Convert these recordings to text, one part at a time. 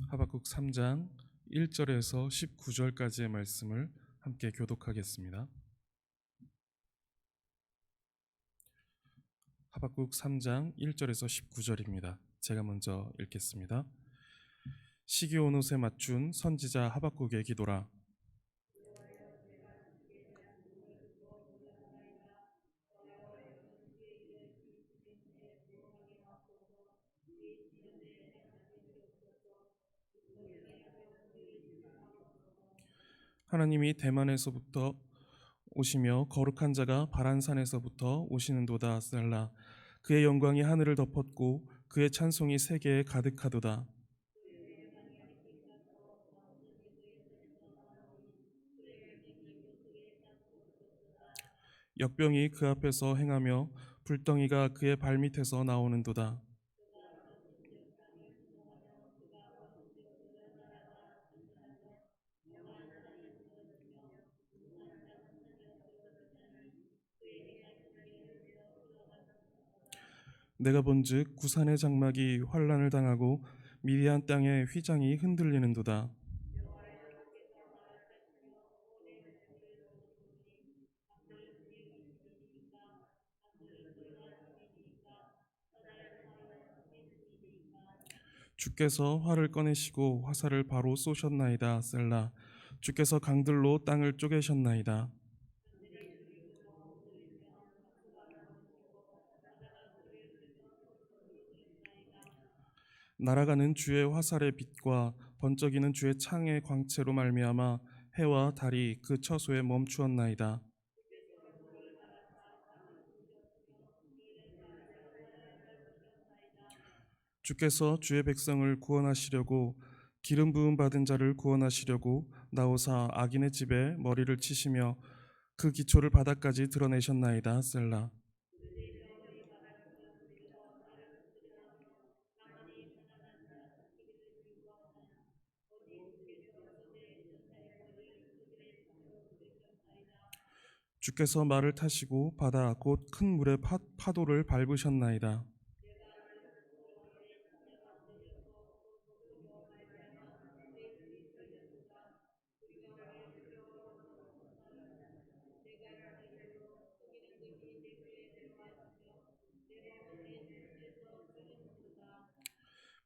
하박국 3장 1절에서 19절까지의 말씀을 함께 교독하겠습니다. 하박국 3장 1절에서 19절입니다. 제가 먼저 읽겠습니다. 시기 온 옷에 맞춘 선지자 하박국의 기도라. 하나님이 대만에서부터 오시며 거룩한 자가 바란산에서부터 오시는도다. 셀라. 그의 영광이 하늘을 덮었고 그의 찬송이 세계에 가득하도다. 역병이 그 앞에서 행하며 불덩이가 그의 발밑에서 나오는도다. 내가 본즉 구산의 장막이 환란을 당하고 미디안 땅의 휘장이 흔들리는도다. 주께서 활을 꺼내시고 화살을 바로 쏘셨나이다. 셀라. 주께서 강들로 땅을 쪼개셨나이다. 날아가는 주의 화살의 빛과 번쩍이는 주의 창의 광채로 말미암아 해와 달이 그 처소에 멈추었나이다. 주께서 주의 백성을 구원하시려고 기름 부음 받은 자를 구원하시려고 나오사 악인의 집에 머리를 치시며 그 기초를 바닥까지 드러내셨나이다. 셀라. 주께서 말을 타시고 바다 곧 큰 물의 파도를 밟으셨나이다.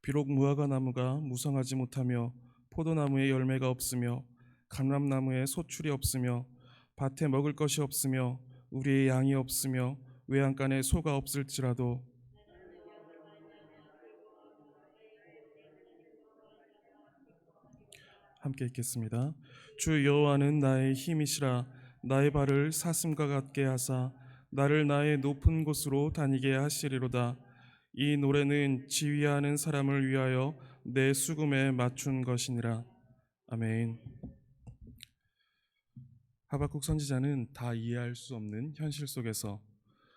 비록 무화과 나무가 무성하지 못하며 포도나무에 열매가 없으며 감람나무에 소출이 없으며 밭에 먹을 것이 없으며 우리의 양이 없으며 외양간에 소가 없을지라도 함께 읽겠습니다. 주 여호와는 나의 힘이시라. 나의 발을 사슴과 같게 하사 나를 나의 높은 곳으로 다니게 하시리로다. 이 노래는 지휘하는 사람을 위하여 내 수금에 맞춘 것이니라. 아멘. 하박국 선지자는 다 이해할 수 없는 현실 속에서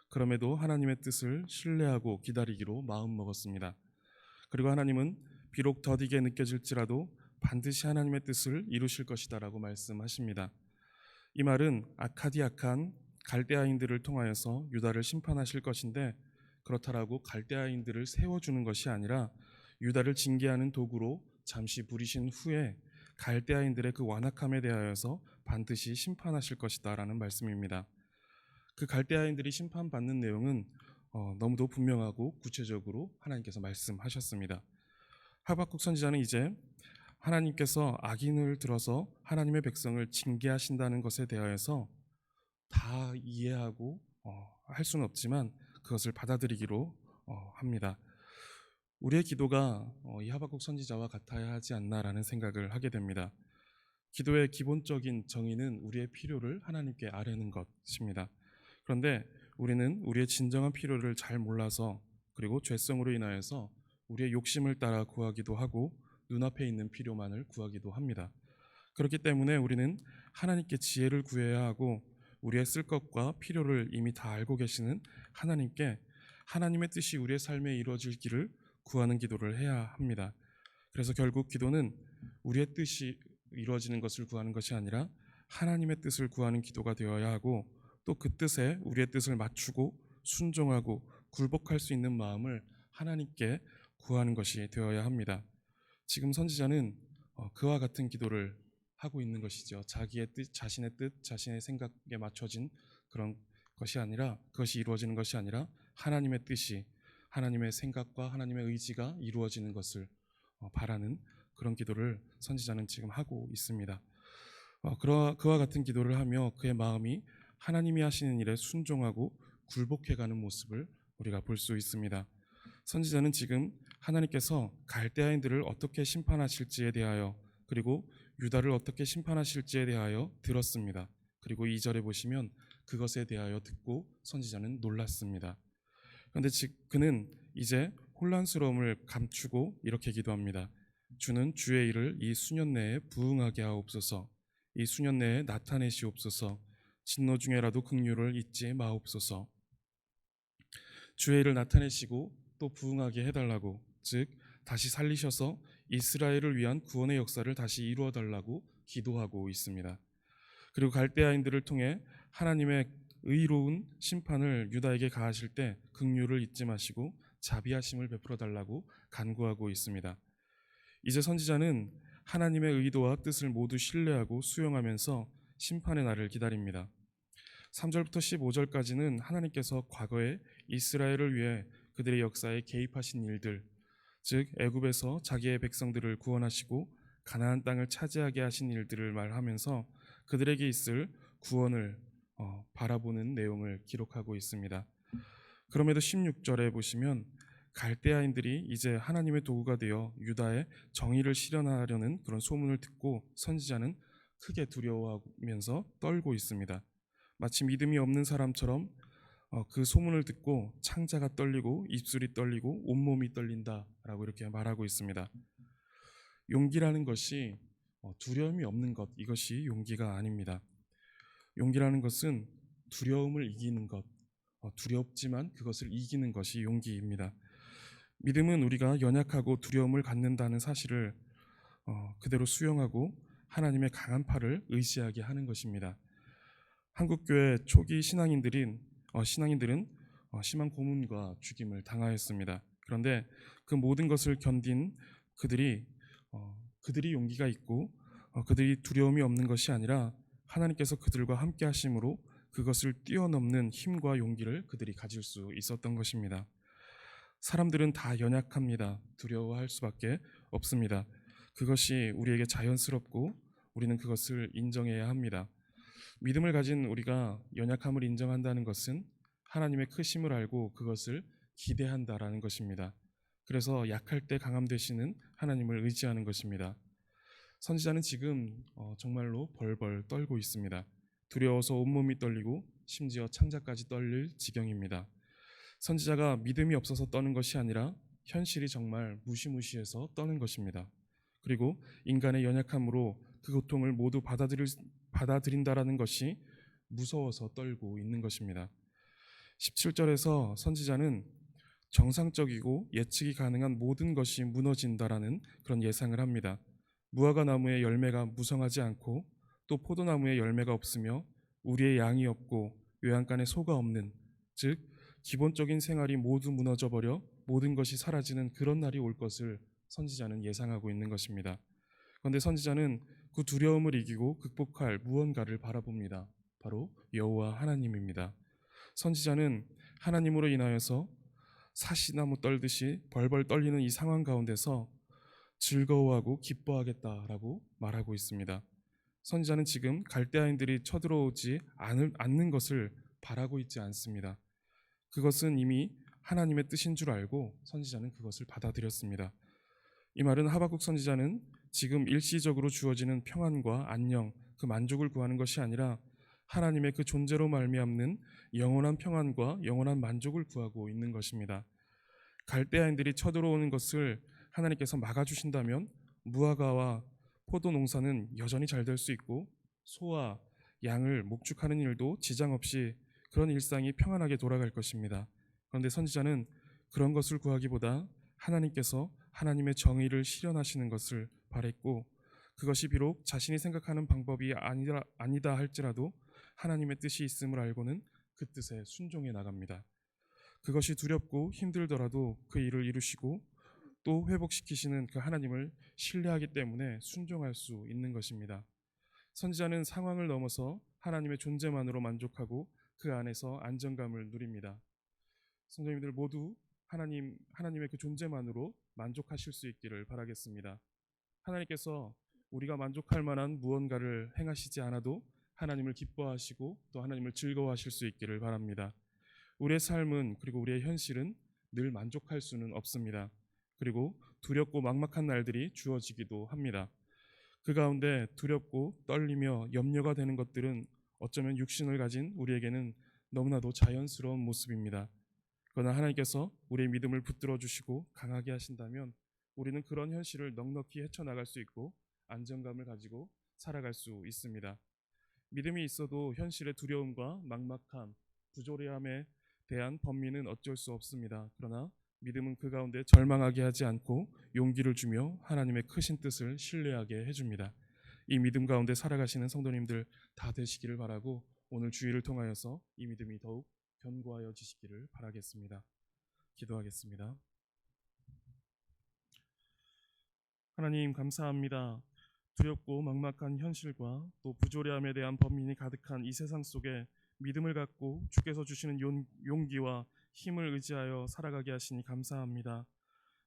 그럼에도 하나님의 뜻을 신뢰하고 기다리기로 마음먹었습니다. 그리고 하나님은 비록 더디게 느껴질지라도 반드시 하나님의 뜻을 이루실 것이다라고 말씀하십니다. 이 말은 아카디악한 갈대아인들을 통하여서 유다를 심판하실 것인데, 그렇다라고 갈대아인들을 세워주는 것이 아니라 유다를 징계하는 도구로 잠시 부리신 후에 갈대아인들의 그 완악함에 대하여서 반드시 심판하실 것이다라는 말씀입니다. 그 갈대아인들이 심판받는 내용은 너무도 분명하고 구체적으로 하나님께서 말씀하셨습니다. 하박국 선지자는 이제 하나님께서 악인을 들어서 하나님의 백성을 징계하신다는 것에 대하여서 다 이해하고 할 수는 없지만 그것을 받아들이기로 합니다. 우리의 기도가 이 하박국 선지자와 같아야 하지 않나라는 생각을 하게 됩니다. 기도의 기본적인 정의는 우리의 필요를 하나님께 아뢰는 것입니다. 그런데 우리는 우리의 진정한 필요를 잘 몰라서, 그리고 죄성으로 인하여서 우리의 욕심을 따라 구하기도 하고 눈앞에 있는 필요만을 구하기도 합니다. 그렇기 때문에 우리는 하나님께 지혜를 구해야 하고, 우리의 쓸 것과 필요를 이미 다 알고 계시는 하나님께 하나님의 뜻이 우리의 삶에 이루어지기를 구하는 기도를 해야 합니다. 그래서 결국 기도는 우리의 뜻이 이루어지는 것을 구하는 것이 아니라 하나님의 뜻을 구하는 기도가 되어야 하고, 또 그 뜻에 우리의 뜻을 맞추고 순종하고 굴복할 수 있는 마음을 하나님께 구하는 것이 되어야 합니다. 지금 선지자는 그와 같은 기도를 하고 있는 것이죠. 자기의 뜻, 자신의 뜻, 자신의 생각에 맞춰진 그런 것이 아니라, 그것이 이루어지는 것이 아니라 하나님의 뜻이, 하나님의 생각과 하나님의 의지가 이루어지는 것을 바라는 그런 기도를 선지자는 지금 하고 있습니다. 그와 같은 기도를 하며 그의 마음이 하나님이 하시는 일에 순종하고 굴복해가는 모습을 우리가 볼 수 있습니다. 선지자는 지금 하나님께서 갈대아인들을 어떻게 심판하실지에 대하여, 그리고 유다를 어떻게 심판하실지에 대하여 들었습니다. 그리고 2절에 보시면 그것에 대하여 듣고 선지자는 놀랐습니다. 그런데 그는 이제 혼란스러움을 감추고 이렇게 기도합니다. 주는 주의 일을 이 수년 내에 부응하게 하옵소서. 이 수년 내에 나타내시옵소서. 진노 중에라도 긍휼을 잊지 마옵소서. 주의 일을 나타내시고 또 부응하게 해달라고, 즉 다시 살리셔서 이스라엘을 위한 구원의 역사를 다시 이루어 달라고 기도하고 있습니다. 그리고 갈대아인들을 통해 하나님의 의로운 심판을 유다에게 가하실 때 긍휼을 잊지 마시고 자비하심을 베풀어 달라고 간구하고 있습니다. 이제 선지자는 하나님의 의도와 뜻을 모두 신뢰하고 수용하면서 심판의 날을 기다립니다. 3절부터 15절까지는 하나님께서 과거에 이스라엘을 위해 그들의 역사에 개입하신 일들, 즉 애굽에서 자기의 백성들을 구원하시고 가나안 땅을 차지하게 하신 일들을 말하면서 그들에게 있을 구원을 바라보는 내용을 기록하고 있습니다. 그럼에도 16절에 보시면 갈대아인들이 이제 하나님의 도구가 되어 유다의 정의를 실현하려는 그런 소문을 듣고 선지자는 크게 두려워하면서 떨고 있습니다. 마치 믿음이 없는 사람처럼 그 소문을 듣고 창자가 떨리고 입술이 떨리고 온몸이 떨린다라고 이렇게 말하고 있습니다. 용기라는 것이 두려움이 없는 것, 이것이 용기가 아닙니다. 용기라는 것은 두려움을 이기는 것, 두렵지만 그것을 이기는 것이 용기입니다. 믿음은 우리가 연약하고 두려움을 갖는다는 사실을 그대로 수용하고 하나님의 강한 팔을 의지하게 하는 것입니다. 한국교회 초기 신앙인들은 심한 고문과 죽임을 당하였습니다. 그런데 그 모든 것을 견딘 그들이 용기가 있고 그들이 두려움이 없는 것이 아니라 하나님께서 그들과 함께 하심으로 그것을 뛰어넘는 힘과 용기를 그들이 가질 수 있었던 것입니다. 사람들은 다 연약합니다. 두려워할 수밖에 없습니다. 그것이 우리에게 자연스럽고 우리는 그것을 인정해야 합니다. 믿음을 가진 우리가 연약함을 인정한다는 것은 하나님의 크심을 알고 그것을 기대한다라는 것입니다. 그래서 약할 때 강함 되시는 하나님을 의지하는 것입니다. 선지자는 지금 정말로 벌벌 떨고 있습니다. 두려워서 온몸이 떨리고 심지어 창자까지 떨릴 지경입니다. 선지자가 믿음이 없어서 떠는 것이 아니라 현실이 정말 무시무시해서 떠는 것입니다. 그리고 인간의 연약함으로 그 고통을 모두 받아들인다라는 것이 무서워서 떨고 있는 것입니다. 17절에서 선지자는 정상적이고 예측이 가능한 모든 것이 무너진다라는 그런 예상을 합니다. 무화과 나무의 열매가 무성하지 않고 또 포도나무의 열매가 없으며 우리의 양이 없고 외양간에 소가 없는, 즉 기본적인 생활이 모두 무너져버려 모든 것이 사라지는 그런 날이 올 것을 선지자는 예상하고 있는 것입니다. 그런데 선지자는 그 두려움을 이기고 극복할 무언가를 바라봅니다. 바로 여호와 하나님입니다. 선지자는 하나님으로 인하여서 사시나무 떨듯이 벌벌 떨리는 이 상황 가운데서 즐거워하고 기뻐하겠다라고 말하고 있습니다. 선지자는 지금 갈대아인들이 쳐들어오지 않는 것을 바라고 있지 않습니다. 그것은 이미 하나님의 뜻인 줄 알고 선지자는 그것을 받아들였습니다. 이 말은 하박국 선지자는 지금 일시적으로 주어지는 평안과 안녕, 그 만족을 구하는 것이 아니라 하나님의 그 존재로 말미암는 영원한 평안과 영원한 만족을 구하고 있는 것입니다. 갈대아인들이 쳐들어오는 것을 하나님께서 막아주신다면 무화과와 포도 농사는 여전히 잘 될 수 있고 소와 양을 목축하는 일도 지장 없이 그런 일상이 평안하게 돌아갈 것입니다. 그런데 선지자는 그런 것을 구하기보다 하나님께서 하나님의 정의를 실현하시는 것을 바랬고, 그것이 비록 자신이 생각하는 방법이 아니다 할지라도 하나님의 뜻이 있음을 알고는 그 뜻에 순종해 나갑니다. 그것이 두렵고 힘들더라도 그 일을 이루시고 또 회복시키시는 그 하나님을 신뢰하기 때문에 순종할 수 있는 것입니다. 선지자는 상황을 넘어서 하나님의 존재만으로 만족하고 그 안에서 안정감을 누립니다. 성도님들 모두 하나님의 그 존재만으로 만족하실 수 있기를 바라겠습니다. 하나님께서 우리가 만족할 만한 무언가를 행하시지 않아도 하나님을 기뻐하시고 또 하나님을 즐거워하실 수 있기를 바랍니다. 우리의 삶은 그리고 우리의 현실은 늘 만족할 수는 없습니다. 그리고 두렵고 막막한 날들이 주어지기도 합니다. 그 가운데 두렵고 떨리며 염려가 되는 것들은 어쩌면 육신을 가진 우리에게는 너무나도 자연스러운 모습입니다. 그러나 하나님께서 우리의 믿음을 붙들어 주시고 강하게 하신다면 우리는 그런 현실을 넉넉히 헤쳐나갈 수 있고 안정감을 가지고 살아갈 수 있습니다. 믿음이 있어도 현실의 두려움과 막막함, 부조리함에 대한 번민은 어쩔 수 없습니다. 그러나 믿음은 그 가운데 절망하게 하지 않고 용기를 주며 하나님의 크신 뜻을 신뢰하게 해줍니다. 이 믿음 가운데 살아가시는 성도님들 다 되시기를 바라고 오늘 주일을 통하여서 이 믿음이 더욱 견고하여지시기를 바라겠습니다. 기도하겠습니다. 하나님 감사합니다. 두렵고 막막한 현실과 또 부조리함에 대한 번민이 가득한 이 세상 속에 믿음을 갖고 주께서 주시는 용기와 힘을 의지하여 살아가게 하시니 감사합니다.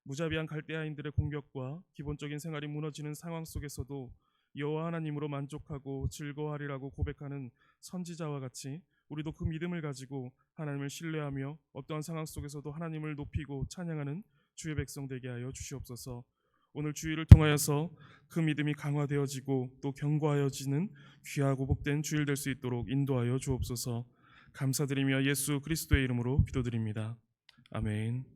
무자비한 갈대아인들의 공격과 기본적인 생활이 무너지는 상황 속에서도 여호와 하나님으로 만족하고 즐거워하리라고 고백하는 선지자와 같이 우리도 그 믿음을 가지고 하나님을 신뢰하며 어떠한 상황 속에서도 하나님을 높이고 찬양하는 주의 백성 되게 하여 주시옵소서. 오늘 주일을 통하여서 그 믿음이 강화되어지고 또 견고하여지는 귀하고 복된 주일 될 수 있도록 인도하여 주옵소서. 감사드리며 예수 그리스도의 이름으로 기도드립니다. 아멘.